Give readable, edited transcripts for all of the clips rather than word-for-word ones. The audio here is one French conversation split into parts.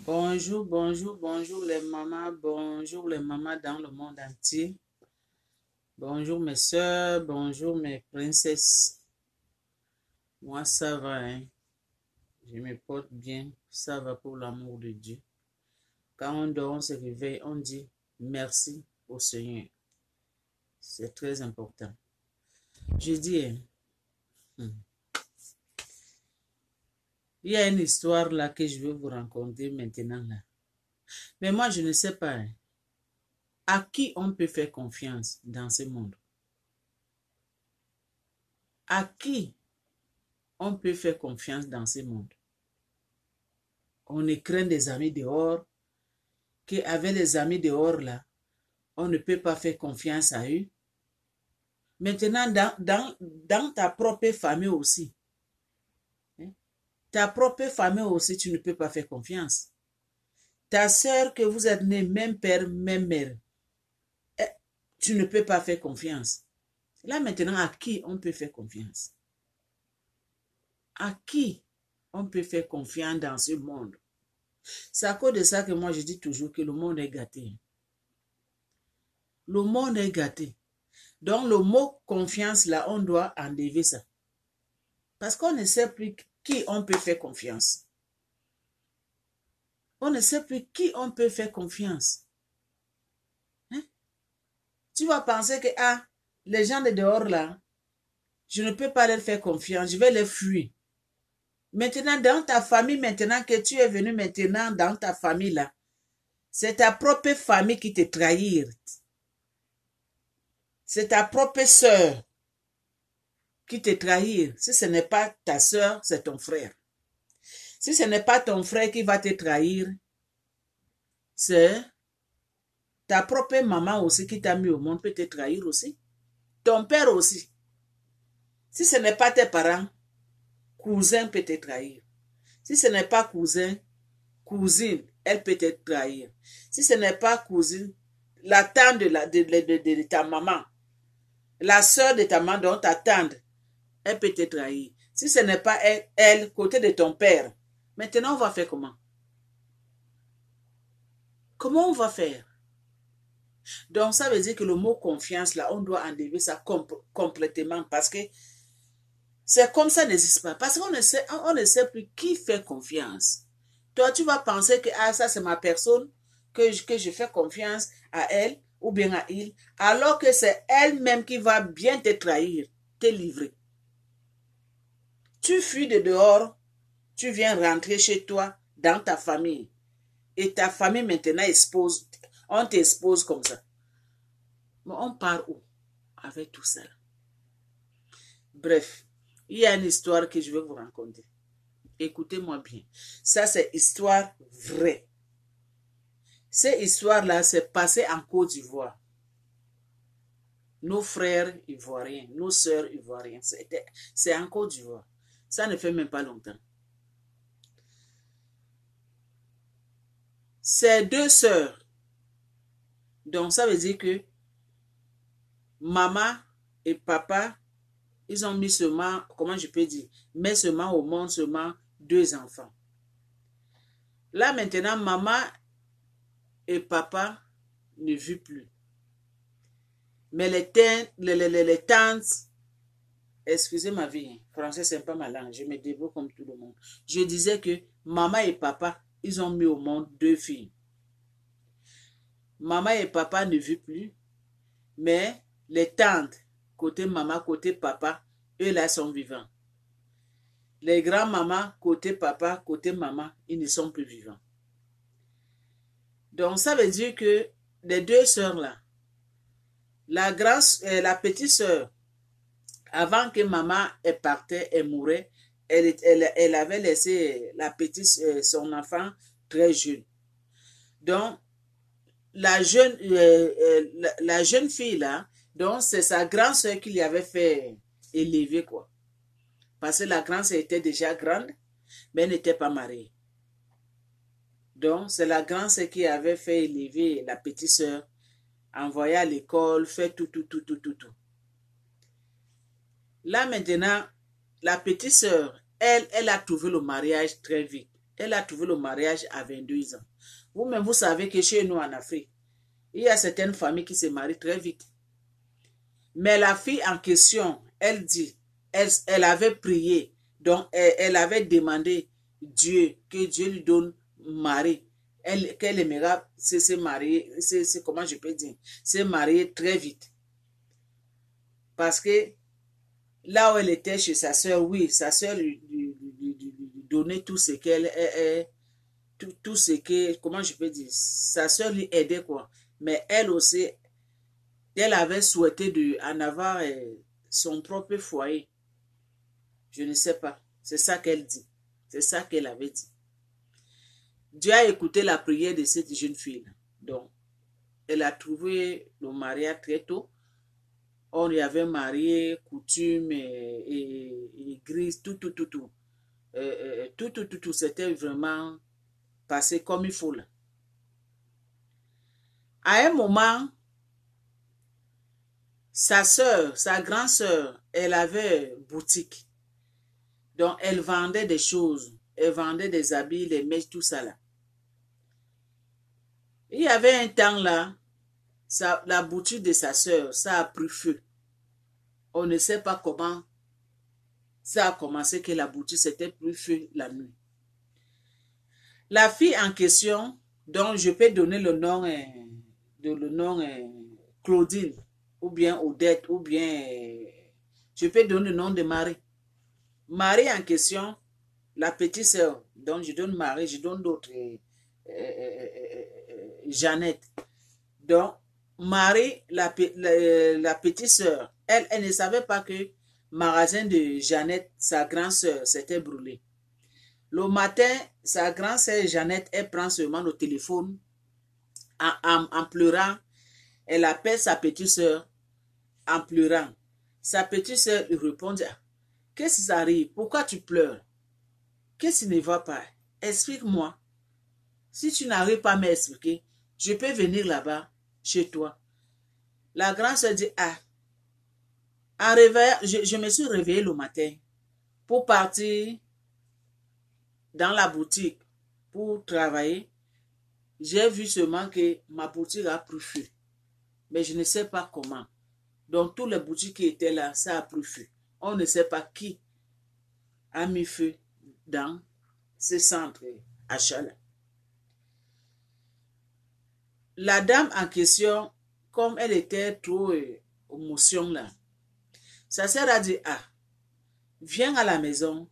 Bonjour, bonjour, bonjour les mamans dans le monde entier. Bonjour mes soeurs, bonjour mes princesses. Moi ça va, hein. Je me porte bien, ça va pour l'amour de Dieu. Quand on dort, on se réveille, on dit merci au Seigneur. C'est très important. Je dis, il y a une histoire là que je veux vous raconter maintenant là. Mais moi je ne sais pas, hein, à qui on peut faire confiance dans ce monde. À qui on peut faire confiance dans ce monde. On craint des amis dehors, qu'avec les amis dehors là, on ne peut pas faire confiance à eux. Maintenant, dans ta propre famille aussi, hein, ta propre famille aussi, tu ne peux pas faire confiance. Ta soeur que vous êtes nés même père, même mère, tu ne peux pas faire confiance. Là maintenant, à qui on peut faire confiance? À qui on peut faire confiance dans ce monde? C'est à cause de ça que moi je dis toujours que le monde est gâté. Le monde est gâté. Donc le mot confiance là, on doit enlever ça. Parce qu'on ne sait plus qui on peut faire confiance. On ne sait plus qui on peut faire confiance. Hein? Tu vas penser que les gens de dehors là, je ne peux pas leur faire confiance, je vais les fuir. Maintenant, dans ta famille, maintenant que tu es venu maintenant dans ta famille là, c'est ta propre famille qui te trahit. C'est ta propre sœur qui te trahit. Si ce n'est pas ta sœur, c'est ton frère. Si ce n'est pas ton frère qui va te trahir, c'est ta propre maman aussi qui t'a mis au monde peut te trahir aussi. Ton père aussi. Si ce n'est pas tes parents, cousin peut te trahir. Si ce n'est pas cousin, cousine, elle peut te trahir. Si ce n'est pas cousine, la tante de ta maman, la soeur de ta maman, donc ta tante, elle peut te trahir. Si ce n'est pas elle, côté de ton père, maintenant on va faire comment? Comment on va faire? Donc ça veut dire que le mot confiance là, on doit enlever ça complètement parce que c'est comme ça n'existe pas. Parce qu'on ne sait plus qui fait confiance. Toi, tu vas penser que ça c'est ma personne, que je fais confiance à elle ou bien à il, alors que c'est elle-même qui va bien te trahir, te livrer. Tu fuis de dehors, tu viens rentrer chez toi, dans ta famille. Et ta famille maintenant expose, on t'expose comme ça. Mais on part où avec tout ça? Bref, il y a une histoire que je vais vous raconter. Écoutez-moi bien. Ça, c'est histoire vraie. Cette histoire-là, c'est passé en Côte d'Ivoire. Nos frères ivoiriens, nos sœurs ivoiriennes, c'est en Côte d'Ivoire. Ça ne fait même pas longtemps. C'est deux sœurs. Donc, ça veut dire que maman et papa, ils ont mis seulement, comment je peux dire, mais seulement au monde, seulement deux enfants. Là, maintenant, maman et papa ne vivent plus. Mais les tantes, excusez ma vie, français c'est pas ma langue, je me débrouille comme tout le monde. Je disais que maman et papa, ils ont mis au monde deux filles. Maman et papa ne vivent plus, mais les tantes, côté maman, côté papa, eux là sont vivants. Les grands-mamans, côté papa, côté maman, ils ne sont plus vivants. Donc ça veut dire que les deux sœurs là, la petite sœur, avant que maman partait, elle mourait, elle avait laissé la petite, son enfant très jeune. Donc, la jeune fille là, donc c'est sa grande sœur qui lui avait fait élever quoi. Parce que la grande sœur était déjà grande, mais elle n'était pas mariée. Donc, c'est la grande sœur qui avait fait élever la petite sœur, envoyer à l'école, fait tout. Là, maintenant, la petite sœur, elle a trouvé le mariage très vite. Elle a trouvé le mariage à 22 ans. Vous-même, vous savez que chez nous en Afrique, il y a certaines familles qui se marient très vite. Mais la fille en question, elle dit, elle avait prié, donc elle avait demandé Dieu, que Dieu lui donne mari. Qu'elle aimera se marier, comment je peux dire, se marier très vite. Parce que là où elle était chez sa soeur, oui, sa soeur lui donnait tout ce qu'elle est, tout ce que, comment je peux dire, sa soeur lui aidait quoi. Mais elle aussi, elle avait souhaité en avoir son propre foyer. Je ne sais pas. C'est ça qu'elle dit. C'est ça qu'elle avait dit. Dieu a écouté la prière de cette jeune fille. Donc, elle a trouvé le mariage très tôt. On lui avait marié, coutume et église, tout. Tout. C'était vraiment passé comme il faut là. À un moment, sa soeur, sa grande soeur, elle avait boutique. Donc, elle vendait des choses. Elle vendait des habits, des mèches, tout ça là. Il y avait un temps là, la boutique de sa soeur, ça a pris feu. On ne sait pas comment ça a commencé que la boutique s'était pris feu la nuit. La fille en question, dont je peux donner le nom, Claudine, ou bien Odette, ou bien je peux donner le nom de Marie. Marie en question, la petite sœur, dont je donne Marie, je donne d'autres, Jeannette. Donc, Marie, la petite sœur, elle ne savait pas que le magasin de Jeannette, sa grande sœur, s'était brûlé. Le matin, sa grande sœur Jeannette, elle prend seulement le téléphone en pleurant. Elle appelle sa petite sœur en pleurant. Sa petite sœur lui répond, qu'est-ce qui s'arrive? Pourquoi tu pleures? Qu'est-ce qui ne va pas? Explique-moi. Si tu n'arrives pas à m'expliquer, je peux venir là-bas, chez toi. La grande sœur dit, en réveillant, je me suis réveillée le matin pour partir dans la boutique pour travailler. J'ai vu seulement que ma boutique a pris feu. Mais je ne sais pas comment. Donc, tous les boutiques qui étaient là, ça a pris feu. On ne sait pas qui a mis feu dans ce centre achat-là. La dame en question, comme elle était trop émotion là, sa sœur a dit, viens à la maison,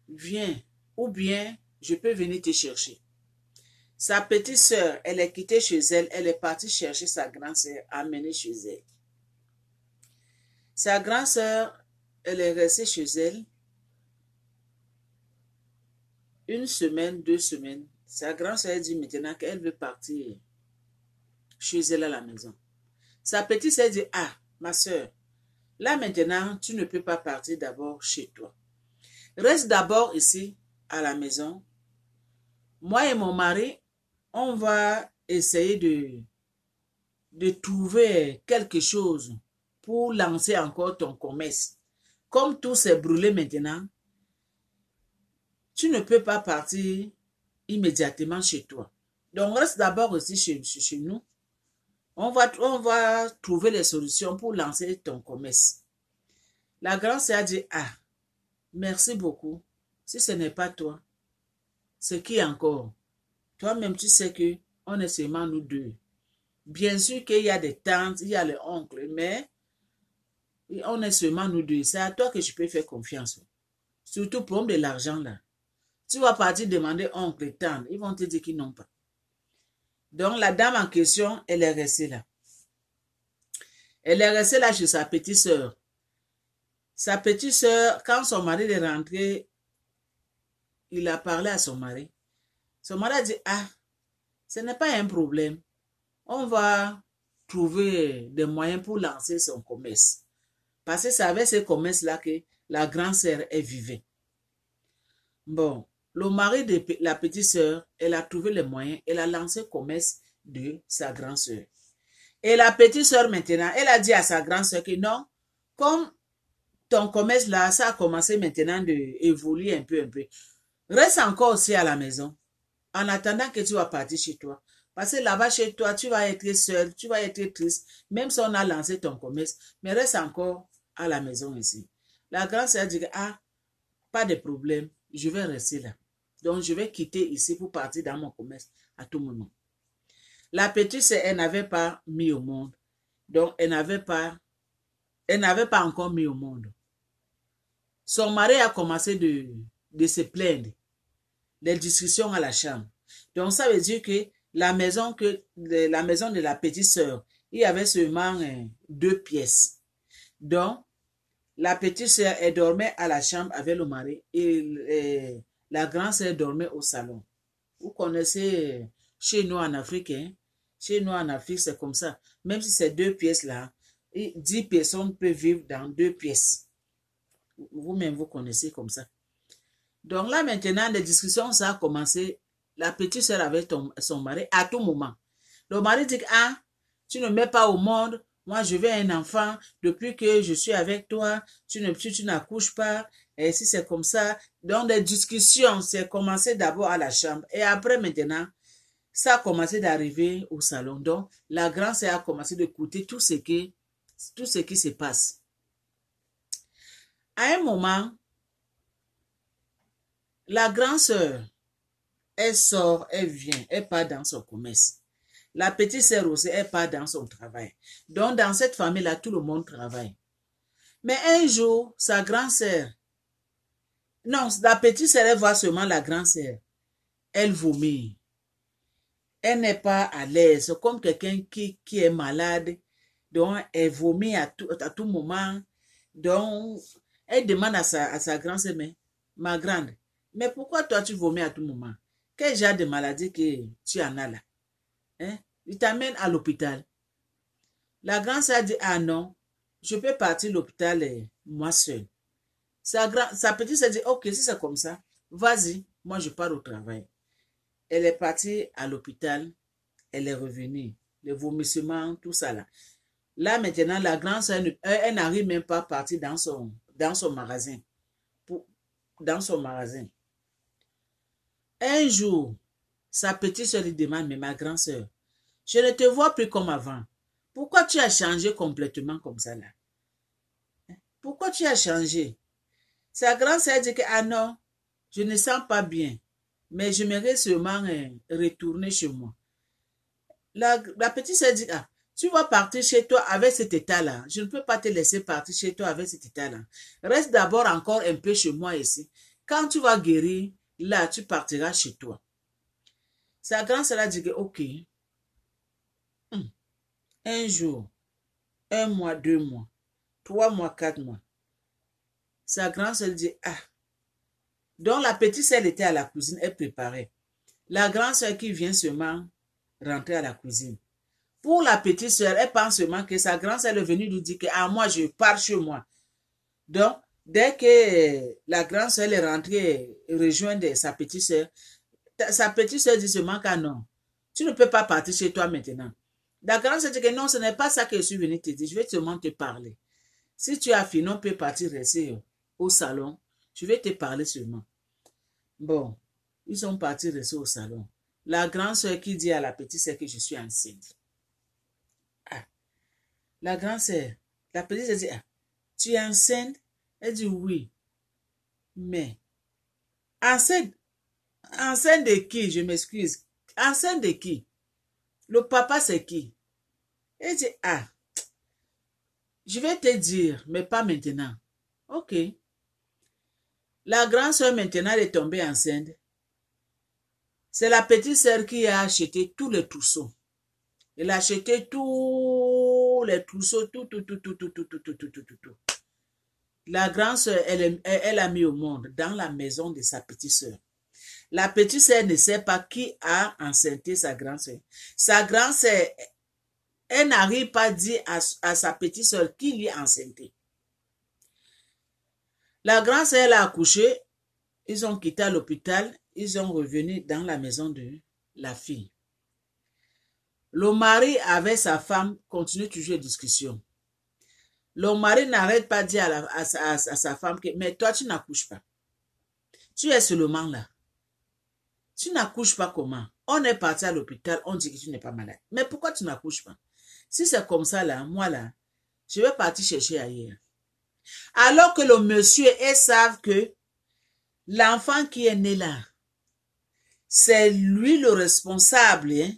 viens, ou bien je peux venir te chercher. Sa petite sœur, elle est quittée chez elle, elle est partie chercher sa grande sœur, amenée chez elle. Sa grande sœur, elle est restée chez elle 1 semaine, 2 semaines. Sa grande sœur dit maintenant qu'elle veut partir chez elle à la maison. Sa petite sœur dit, ma sœur, là maintenant, tu ne peux pas partir d'abord chez toi. Reste d'abord ici, à la maison. Moi et mon mari, on va essayer de trouver quelque chose pour lancer encore ton commerce. Comme tout s'est brûlé maintenant, tu ne peux pas partir immédiatement chez toi. Donc, reste d'abord ici chez nous. On va trouver les solutions pour lancer ton commerce. La grande sœur a dit, merci beaucoup. Si ce n'est pas toi, c'est qui encore? Toi-même, tu sais que on est seulement nous deux. Bien sûr qu'il y a des tantes, il y a les oncles, mais on est seulement nous deux. C'est à toi que je peux faire confiance. Surtout pour de l'argent là. Tu vas partir demander oncle et tante, ils vont te dire qu'ils n'ont pas. Donc la dame en question, elle est restée là. Elle est restée là chez sa petite sœur. Sa petite sœur, quand son mari est rentré, il a parlé à son mari. Son mari a dit, ce n'est pas un problème. On va trouver des moyens pour lancer son commerce. Parce que c'est avec ce commerce-là que la grande sœur vivait. Bon, le mari de la petite sœur, elle a trouvé les moyens, elle a lancé le commerce de sa grande sœur. Et la petite sœur maintenant, elle a dit à sa grande sœur que non, comme ton commerce là, ça a commencé maintenant d'évoluer un peu. Reste encore aussi à la maison, en attendant que tu vas partir chez toi. Parce que là-bas, chez toi, tu vas être seul, tu vas être triste, même si on a lancé ton commerce, mais reste encore à la maison ici. La grande sœur dit, ah, pas de problème, je vais rester là. Donc, je vais quitter ici pour partir dans mon commerce à tout moment. La petite sœur, elle n'avait pas mis au monde. Donc, elle n'avait pas encore mis au monde. Son mari a commencé de se plaindre, des discussions à la chambre. Donc, ça veut dire que la maison de la petite sœur, il y avait seulement 2 pièces. Donc, la petite sœur, elle dormait à la chambre avec le mari et la grande sœur dormait au salon. Vous connaissez chez nous en Afrique, hein? Chez nous en Afrique, c'est comme ça. Même si c'est 2 pièces là, 10 personnes peuvent vivre dans 2 pièces. Vous-même, vous connaissez comme ça. Donc là, maintenant, les discussions, ça a commencé. La petite sœur avec son mari à tout moment. Le mari dit, ah, tu ne mets pas au monde, moi je veux un enfant, depuis que je suis avec toi, tu n'accouches pas, et si c'est comme ça. Donc les discussions, c'est commencé d'abord à la chambre, et après maintenant, ça a commencé d'arriver au salon. Donc la grande sœur a commencé d'écouter tout ce qui se passe. À un moment, la grande sœur, elle sort, elle vient, elle part dans son commerce. La petite sœur aussi, elle part dans son travail. Donc, dans cette famille-là, tout le monde travaille. Mais un jour, sa grande sœur, non, la petite sœur, elle voit seulement la grande sœur. Elle vomit. Elle n'est pas à l'aise, comme quelqu'un qui est malade. Donc, elle vomit à tout moment. Donc, elle demande à sa grande sœur, mais ma grande, mais pourquoi toi tu vomis à tout moment? Quel genre de maladie que tu en as là? Hein? Il t'amène à l'hôpital. La grande sœur dit, ah non, je peux partir à l'hôpital moi seule. Sa petite sœur dit, ok, si c'est comme ça, vas-y, moi je pars au travail. Elle est partie à l'hôpital, elle est revenue. Le vomissement, tout ça là. Là maintenant, la grande sœur, elle n'arrive même pas à partir dans son magasin. Dans son magasin. Un jour, sa petite sœur lui demande, mais ma grande sœur, je ne te vois plus comme avant. Pourquoi tu as changé complètement comme ça là? Pourquoi tu as changé? Sa grande sœur dit que, ah non, je ne sens pas bien, mais j'aimerais seulement retourner chez moi. La petite sœur dit, ah, tu vas partir chez toi avec cet état-là. Je ne peux pas te laisser partir chez toi avec cet état-là. Reste d'abord encore un peu chez moi ici. Quand tu vas guérir, là, tu partiras chez toi. Sa grande sœur a dit que, ok, un jour, 1 mois, 2 mois, 3 mois, 4 mois. Sa grande sœur dit, ah. Donc la petite sœur était à la cuisine, elle préparait. La grande sœur qui vient seulement rentrer à la cuisine. Pour la petite sœur, elle pense seulement que sa grande sœur est venue lui dire que, ah, moi, je pars chez moi. Donc, dès que la grande sœur est rentrée et rejoindre sa petite sœur dit seulement que non, tu ne peux pas partir chez toi maintenant. La grande sœur dit que non, ce n'est pas ça que je suis venue te dire, je vais seulement te parler. Si tu as fini, on peut partir rester au salon. Je vais te parler seulement. Bon, ils sont partis rester au salon. La grande sœur qui dit à la petite sœur que je suis enceinte. Ah, la grande sœur, la petite sœur dit, ah, tu es enceinte? Elle dit oui. Mais, enceinte de qui? Je m'excuse. Enceinte de qui? Le papa c'est qui? Elle dit, ah, je vais te dire, mais pas maintenant. Ok. La grande sœur maintenant est tombée enceinte. C'est la petite sœur qui a acheté tous les trousseaux. Elle a acheté tous les trousseaux, tout. La grande sœur, elle a mis au monde dans la maison de sa petite sœur. La petite sœur ne sait pas qui a enceinté sa grande sœur. Sa grande sœur, elle n'arrive pas à dire à sa petite sœur qui lui a enceinté. La grande sœur, elle a accouché. Ils ont quitté l'hôpital. Ils sont revenus dans la maison de la fille. Le mari avec sa femme continue toujours la discussion. Le mari n'arrête pas de dire à sa femme que, mais toi, tu n'accouches pas. Tu es seulement là. Tu n'accouches pas comment? On est parti à l'hôpital, on dit que tu n'es pas malade. Mais pourquoi tu n'accouches pas? Si c'est comme ça, là, moi, là, je vais partir chercher ailleurs. Alors que le monsieur, ils savent que l'enfant qui est né là, c'est lui le responsable. Hein?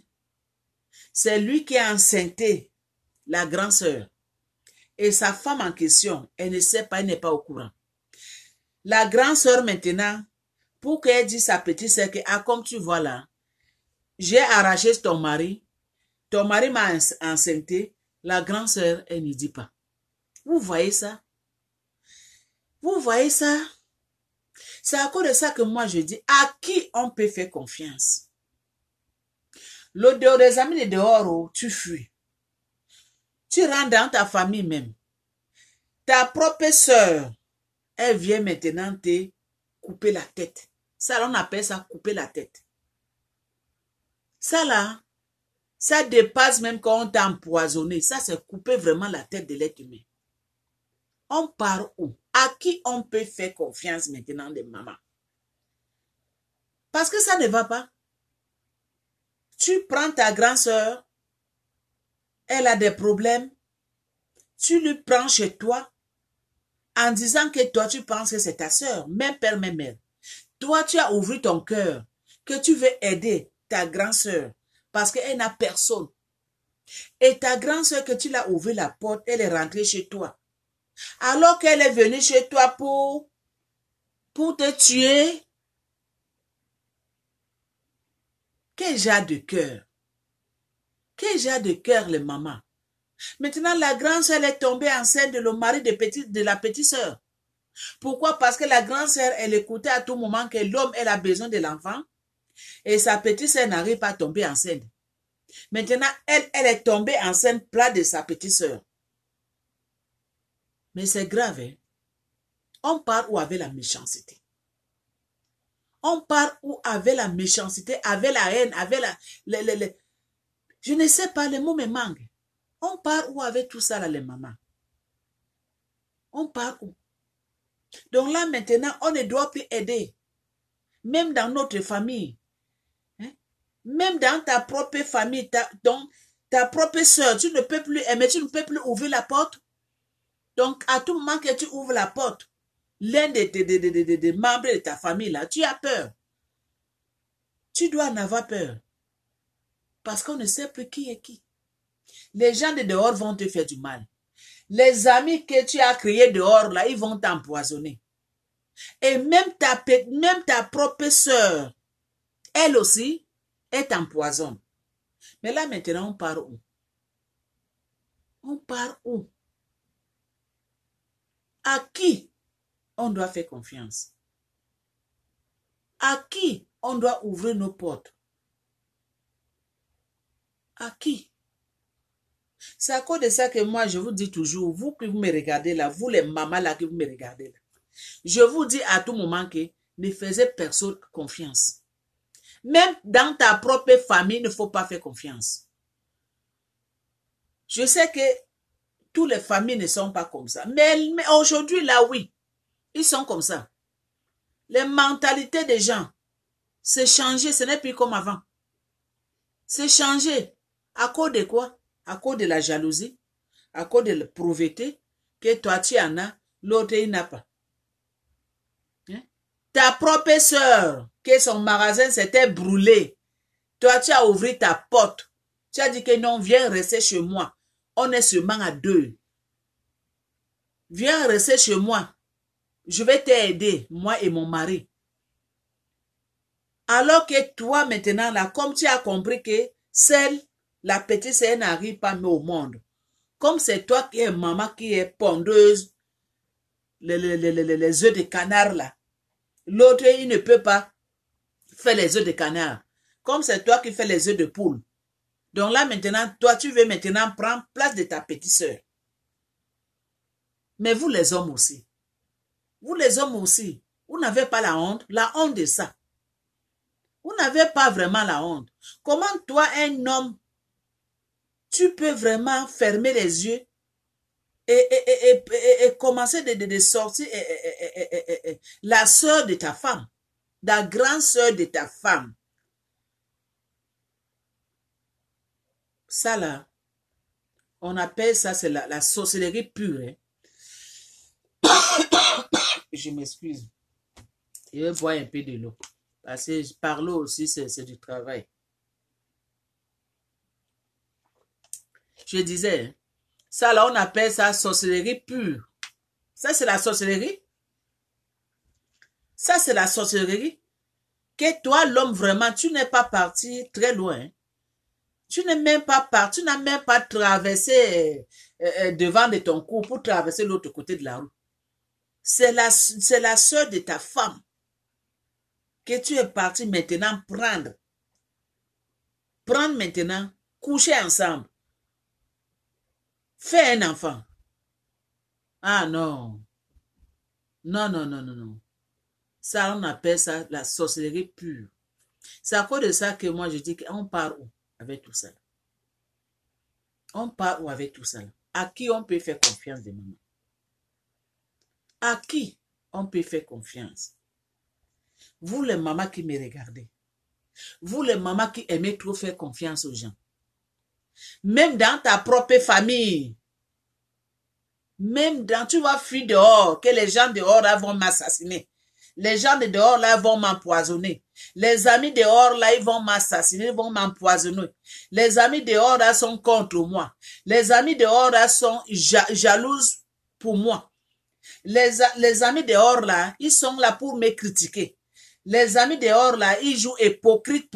C'est lui qui a enceinté la grande sœur. Et sa femme en question, elle ne sait pas, elle n'est pas au courant. La grande sœur maintenant, pour qu'elle dise à sa petite sœur que, ah, comme tu vois là, j'ai arraché ton mari m'a enceinté, la grande sœur, elle ne dit pas. Vous voyez ça? Vous voyez ça? C'est à cause de ça que moi je dis, à qui on peut faire confiance? L'odeur des amis de dehors, tu fuis. Tu rentres dans ta famille même. Ta propre sœur, elle vient maintenant te couper la tête. Ça, on appelle ça couper la tête. Ça là, ça dépasse même quand on t'a empoisonné. Ça, c'est couper vraiment la tête de l'être humain. On part où? À qui on peut faire confiance maintenant de maman? Parce que ça ne va pas. Tu prends ta grande sœur, elle a des problèmes, tu lui prends chez toi en disant que toi tu penses que c'est ta sœur, même père, même mère. Toi tu as ouvert ton cœur, que tu veux aider ta grande sœur parce qu'elle n'a personne. Et ta grande sœur que tu l'as ouvert la porte, elle est rentrée chez toi. Alors qu'elle est venue chez toi pour te tuer. Quel genre de cœur? Quel genre de cœur les mamans? Maintenant, la grande sœur est tombée enceinte de le mari de la petite sœur. Pourquoi? Parce que la grande sœur, elle écoutait à tout moment que l'homme, elle a besoin de l'enfant. Et sa petite sœur n'arrive pas à tomber enceinte. Maintenant, elle est tombée enceinte plat de sa petite sœur. Mais c'est grave, hein? On part où avec la méchanceté? On part où avec la méchanceté, avec la haine, avec je ne sais pas, les mots me manquent. On part où avec tout ça là, les mamans? On part où? Donc là, maintenant, on ne doit plus aider. Même dans notre famille. Hein? Même dans ta propre famille, ta propre soeur, tu ne peux plus aimer, tu ne peux plus ouvrir la porte. Donc, à tout moment que tu ouvres la porte, l'un des membres de ta famille, là, tu as peur. Tu dois en avoir peur. Parce qu'on ne sait plus qui est qui. Les gens de dehors vont te faire du mal. Les amis que tu as créés dehors, là, ils vont t'empoisonner. Et même ta propre sœur, elle aussi, elle t'empoisonne. Mais là, maintenant, on part où? On part où? À qui on doit faire confiance? À qui on doit ouvrir nos portes? À qui? C'est à cause de ça que moi, je vous dis toujours, vous qui vous me regardez là, vous les mamans là qui vous me regardez là, je vous dis à tout moment que ne faisez personne confiance. Même dans ta propre famille, il ne faut pas faire confiance. Je sais que toutes les familles ne sont pas comme ça. Mais aujourd'hui, là, oui, ils sont comme ça. Les mentalités des gens, c'est changé, ce n'est plus comme avant. C'est changé. À cause de quoi? À cause de la jalousie, à cause de la pauvreté, que toi tu en as, l'autre il n'a pas. Hein? Ta propre sœur, que son magasin s'était brûlé, toi tu as ouvert ta porte, tu as dit que non, viens rester chez moi, on est seulement à 2. Viens rester chez moi, je vais t'aider, moi et mon mari. Alors que toi maintenant là, comme tu as compris que la petite sœur n'arrive pas au monde. Comme c'est toi qui es maman qui est pondeuse, les œufs de canard là. L'autre, il ne peut pas faire les œufs de canard. Comme c'est toi qui fais les œufs de poule. Donc là maintenant, toi tu veux maintenant prendre place de ta petite sœur. Mais vous les hommes aussi. Vous les hommes aussi. Vous n'avez pas la honte de ça. Vous n'avez pas vraiment la honte. Comment toi, un homme, tu peux vraiment fermer les yeux et commencer de sortir la sœur de ta femme, la grande sœur de ta femme, Ça là, on appelle ça, c'est la sorcellerie pure. Hein. Je m'excuse. Je vais boire un peu de l'eau. Parce que parler aussi, c'est du travail. Je disais, ça là, on appelle ça sorcellerie pure. Ça, c'est la sorcellerie. Ça, c'est la sorcellerie. Que toi, l'homme, vraiment, tu n'es pas parti très loin. Tu n'es même pas parti, tu n'as même pas traversé devant de ton cou pour traverser l'autre côté de la rue. C'est la sœur de ta femme que tu es parti maintenant prendre. Prendre maintenant, coucher ensemble. Faire un enfant. Ah non. Non, non, non, non, non. Ça, on appelle ça la sorcellerie pure. C'est à cause de ça que moi, je dis qu'on part où avec tout ça? On part où avec tout ça? À qui on peut faire confiance de maman? À qui on peut faire confiance? Vous, les mamans qui me regardez, vous, les mamans qui aimez trop faire confiance aux gens, même dans ta propre famille, même dans, tu vas fuir dehors, que les gens dehors là vont m'assassiner. Les gens de dehors là vont m'empoisonner. Les amis dehors là, ils vont m'assassiner, ils vont m'empoisonner. Les amis dehors là sont contre moi. Les amis dehors là sont jalouses pour moi. Les amis dehors là, ils sont là pour me critiquer. Les amis dehors là, ils jouent hypocrite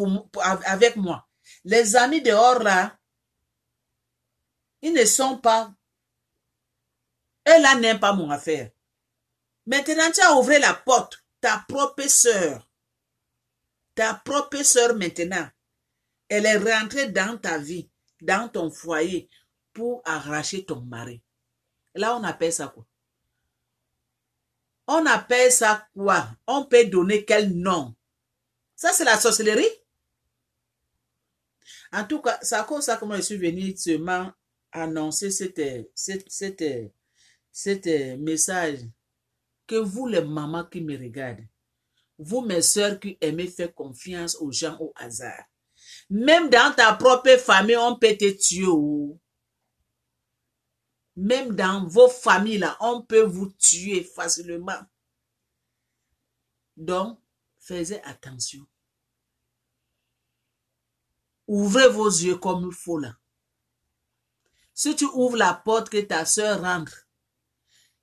avec moi. Les amis dehors là, ils ne sont pas... Eux là n'aiment pas mon affaire. Maintenant, tu as ouvert la porte. Ta propre sœur maintenant, elle est rentrée dans ta vie, dans ton foyer, pour arracher ton mari. Là, on appelle ça quoi? On appelle ça quoi? On peut donner quel nom? Ça, c'est la sorcellerie? En tout cas, c'est à cause de ça que moi, je suis venue seulement annoncer cet message que vous, les mamans qui me regardent, vous, mes sœurs qui aimez faire confiance aux gens au hasard, même dans ta propre famille, on peut te tuer. Même dans vos familles, là, on peut vous tuer facilement. Donc, faites attention. Ouvrez vos yeux comme il faut là. Si tu ouvres la porte que ta soeur rentre,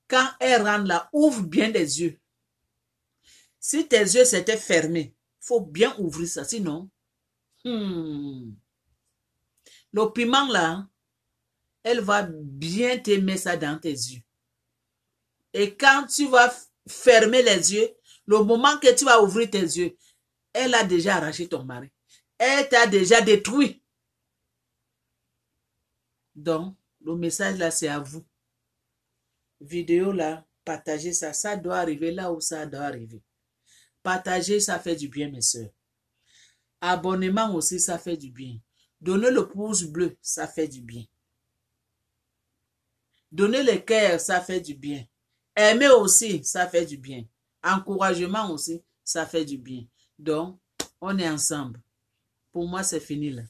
quand elle rentre là, ouvre bien les yeux. Si tes yeux s'étaient fermés, il faut bien ouvrir ça, sinon, le piment là, elle va bien te mettre ça dans tes yeux. Et quand tu vas fermer les yeux, le moment que tu vas ouvrir tes yeux, elle a déjà arraché ton mari. Elle t'a déjà détruit. Donc, le message là, c'est à vous. Vidéo là, partagez ça. Ça doit arriver là où ça doit arriver. Partagez, ça fait du bien, mes soeurs. Abonnement aussi, ça fait du bien. Donnez le pouce bleu, ça fait du bien. Donnez le cœur, ça fait du bien. Aimer aussi, ça fait du bien. Encouragement aussi, ça fait du bien. Donc, on est ensemble. Pour moi, c'est fini là.